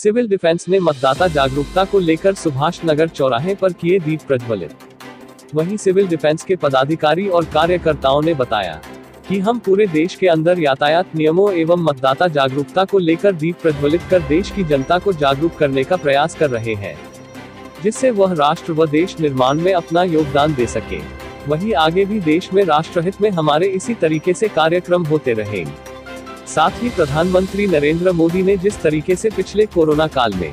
Civil defence ने मतदाता जागरूकता को लेकर सुभाष नगर चौराहे पर किए दीप प्रज्वलित। वहीं सिविल डिफेंस के पदाधिकारी और कार्यकर्ताओं ने बताया कि हम पूरे देश के अंदर यातायात नियमों एवं मतदाता जागरूकता को लेकर दीप प्रज्वलित कर देश की जनता को जागरूक करने का प्रयास कर रहे हैं, जिससे वह राष्ट्र व देश निर्माण में अपना योगदान दे सके। वहीं आगे भी देश में राष्ट्रहित में हमारे इसी तरीके से कार्यक्रम होते रहेंगे। साथ ही प्रधानमंत्री नरेंद्र मोदी ने जिस तरीके से पिछले कोरोना काल में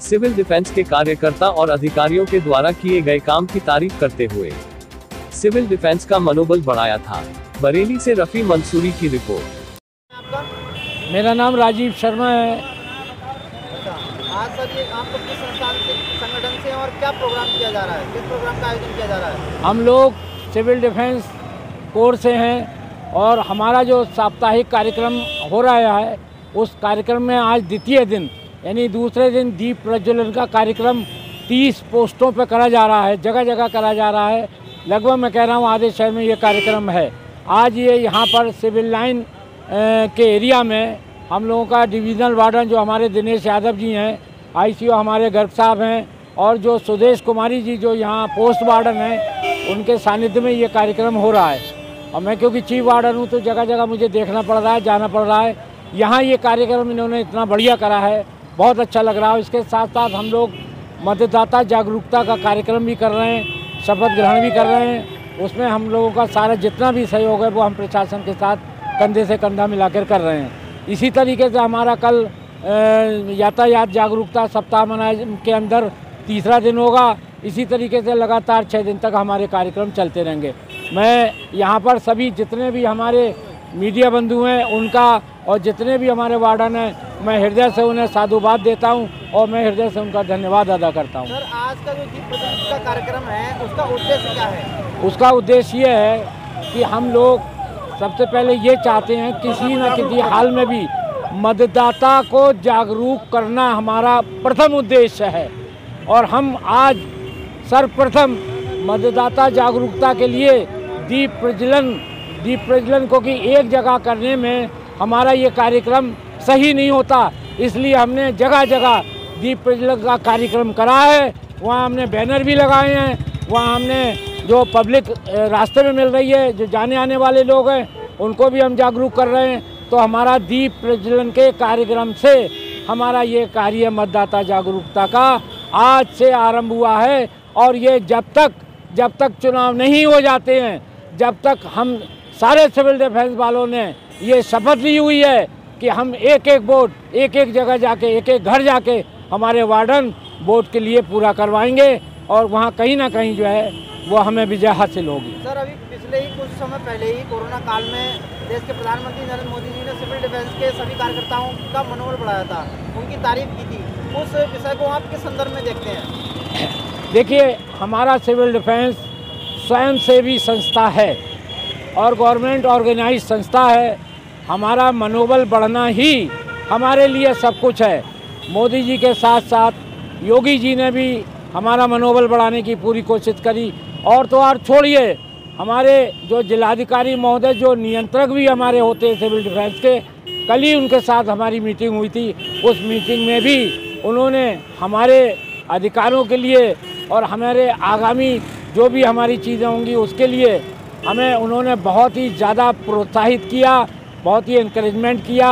सिविल डिफेंस के कार्यकर्ता और अधिकारियों के द्वारा किए गए काम की तारीफ करते हुए सिविल डिफेंस का मनोबल बढ़ाया था। बरेली से रफी मंसूरी की रिपोर्ट। मेरा नाम राजीव शर्मा है। आज सर ये आप लोग किस संगठन से और क्या प्रोग्राम किया जा रहा है, किस प्रोग्राम का आयोजन किया जा रहा है? हम लोग सिविल डिफेंस कोर से हैं और हमारा जो साप्ताहिक कार्यक्रम हो रहा है उस कार्यक्रम में आज द्वितीय दिन यानी दूसरे दिन दीप प्रज्वलन का कार्यक्रम 30 पोस्टों पर करा जा रहा है, जगह जगह करा जा रहा है। लगभग मैं कह रहा हूँ आधे शहर में ये कार्यक्रम है। आज ये यहाँ पर सिविल लाइन के एरिया में हम लोगों का डिवीज़नल वार्डन जो हमारे दिनेश यादव जी हैं, ICO हमारे गर्ग साहब हैं और जो सुदेश कुमारी जी जो यहाँ पोस्ट वार्डन हैं, उनके सानिध्य में ये कार्यक्रम हो रहा है। और मैं क्योंकि चीफ वार्डन हूँ तो जगह जगह मुझे देखना पड़ रहा है, जाना पड़ रहा है। यहाँ ये कार्यक्रम इन्होंने इतना बढ़िया करा है, बहुत अच्छा लग रहा है। इसके साथ साथ हम लोग मतदाता जागरूकता का कार्यक्रम भी कर रहे हैं, शपथ ग्रहण भी कर रहे हैं। उसमें हम लोगों का सारा जितना भी सहयोग है वो हम प्रशासन के साथ कंधे से कंधा मिलाकर कर रहे हैं। इसी तरीके से हमारा कल यातायात जागरूकता सप्ताह मनाए के अंदर तीसरा दिन होगा। इसी तरीके से लगातार 6 दिन तक हमारे कार्यक्रम चलते रहेंगे। मैं यहाँ पर सभी जितने भी हमारे मीडिया बंधु हैं उनका और जितने भी हमारे वार्डन हैं, मैं हृदय से उन्हें साधुवाद देता हूँ और मैं हृदय से उनका धन्यवाद अदा करता हूँ। सर आज का जो दीप प्रज्वलन का कार्यक्रम है उसका उद्देश्य क्या है? उसका उद्देश्य ये है कि हम लोग सबसे पहले ये चाहते हैं किसी न किसी हाल में भी मतदाता को जागरूक करना हमारा प्रथम उद्देश्य है। और हम आज सर्वप्रथम मतदाता जागरूकता के लिए दीप प्रज्वलन को कि एक जगह करने में हमारा ये कार्यक्रम सही नहीं होता, इसलिए हमने जगह जगह दीप प्रज्वलन का कार्यक्रम करा है। वहाँ हमने बैनर भी लगाए हैं, वहाँ हमने जो पब्लिक रास्ते में मिल रही है, जो जाने आने वाले लोग हैं, उनको भी हम जागरूक कर रहे हैं। तो हमारा दीप प्रज्वलन के कार्यक्रम से हमारा ये कार्य मतदाता जागरूकता का आज से आरंभ हुआ है। और ये जब तक चुनाव नहीं हो जाते हैं, जब तक हम सारे सिविल डिफेंस वालों ने ये शपथ ली हुई है कि हम एक एक वोट एक एक जगह जाके एक एक घर जाके हमारे वार्डन वोट के लिए पूरा करवाएंगे और वहाँ कहीं ना कहीं जो है वो हमें विजय हासिल होगी। सर अभी पिछले ही कुछ समय पहले ही कोरोना काल में देश के प्रधानमंत्री नरेंद्र मोदी जी ने सिविल डिफेंस के सभी कार्यकर्ताओं का मनोबल बढ़ाया था, उनकी तारीफ की थी। उस विषय को आप किस संदर्भ में देखते हैं? देखिए, हमारा सिविल डिफेंस स्वयंसेवी संस्था है और गवर्नमेंट ऑर्गेनाइज संस्था है। हमारा मनोबल बढ़ना ही हमारे लिए सब कुछ है। मोदी जी के साथ साथ योगी जी ने भी हमारा मनोबल बढ़ाने की पूरी कोशिश करी। और तो और छोड़िए, हमारे जो जिलाधिकारी महोदय जो नियंत्रक भी हमारे होते हैं सिविल डिफेंस के, कल ही उनके साथ हमारी मीटिंग हुई थी। उस मीटिंग में भी उन्होंने हमारे अधिकारों के लिए और हमारे आगामी जो भी हमारी चीज़ें होंगी उसके लिए हमें उन्होंने बहुत ही ज़्यादा प्रोत्साहित किया, बहुत ही इनकरेजमेंट किया।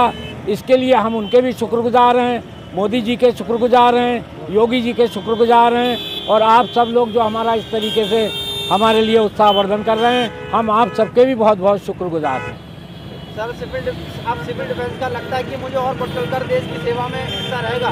इसके लिए हम उनके भी शुक्रगुजार हैं, मोदी जी के शुक्रगुजार हैं, योगी जी के शुक्रगुजार हैं। और आप सब लोग जो हमारा इस तरीके से हमारे लिए उत्साहवर्धन कर रहे हैं, हम आप सबके भी बहुत बहुत शुक्रगुजार हैं। सर आप सिविल डिफेंस का लगता है कि मुझे और बढ़ चढ़कर देश की सेवा में हिस्सा रहेगा,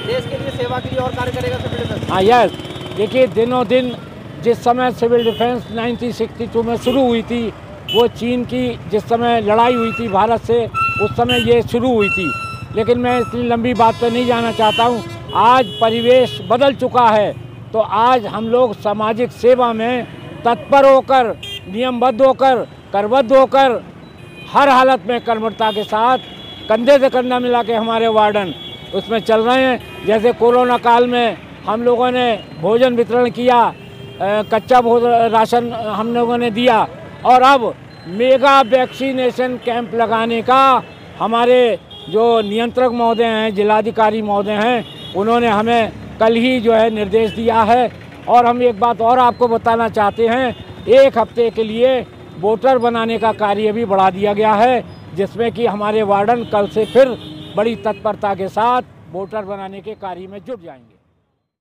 देश के लिए सेवा के लिए और कार्य करेगा सिविल डिफेंस? हाँ, यस। देखिए, दिनों दिन जिस समय सिविल डिफेंस 1962 में शुरू हुई थी, वो चीन की जिस समय लड़ाई हुई थी भारत से, उस समय ये शुरू हुई थी। लेकिन मैं इतनी लंबी बात पर नहीं जाना चाहता हूँ। आज परिवेश बदल चुका है, तो आज हम लोग सामाजिक सेवा में तत्पर होकर, नियमबद्ध होकर, करबद्ध होकर, हर हालत में कर्मठता के साथ कंधे से कंधा मिला के हमारे वार्डन उसमें चल रहे हैं। जैसे कोरोना काल में हम लोगों ने भोजन वितरण किया, कच्चा राशन हम लोगों ने दिया, और अब मेगा वैक्सीनेशन कैंप लगाने का हमारे जो नियंत्रक महोदय हैं, जिलाधिकारी महोदय हैं, उन्होंने हमें कल ही जो है निर्देश दिया है। और हम एक बात और आपको बताना चाहते हैं, 1 हफ्ते के लिए वोटर बनाने का कार्य भी बढ़ा दिया गया है, जिसमें कि हमारे वार्डन कल से फिर बड़ी तत्परता के साथ वोटर बनाने के कार्य में जुट जाएंगे।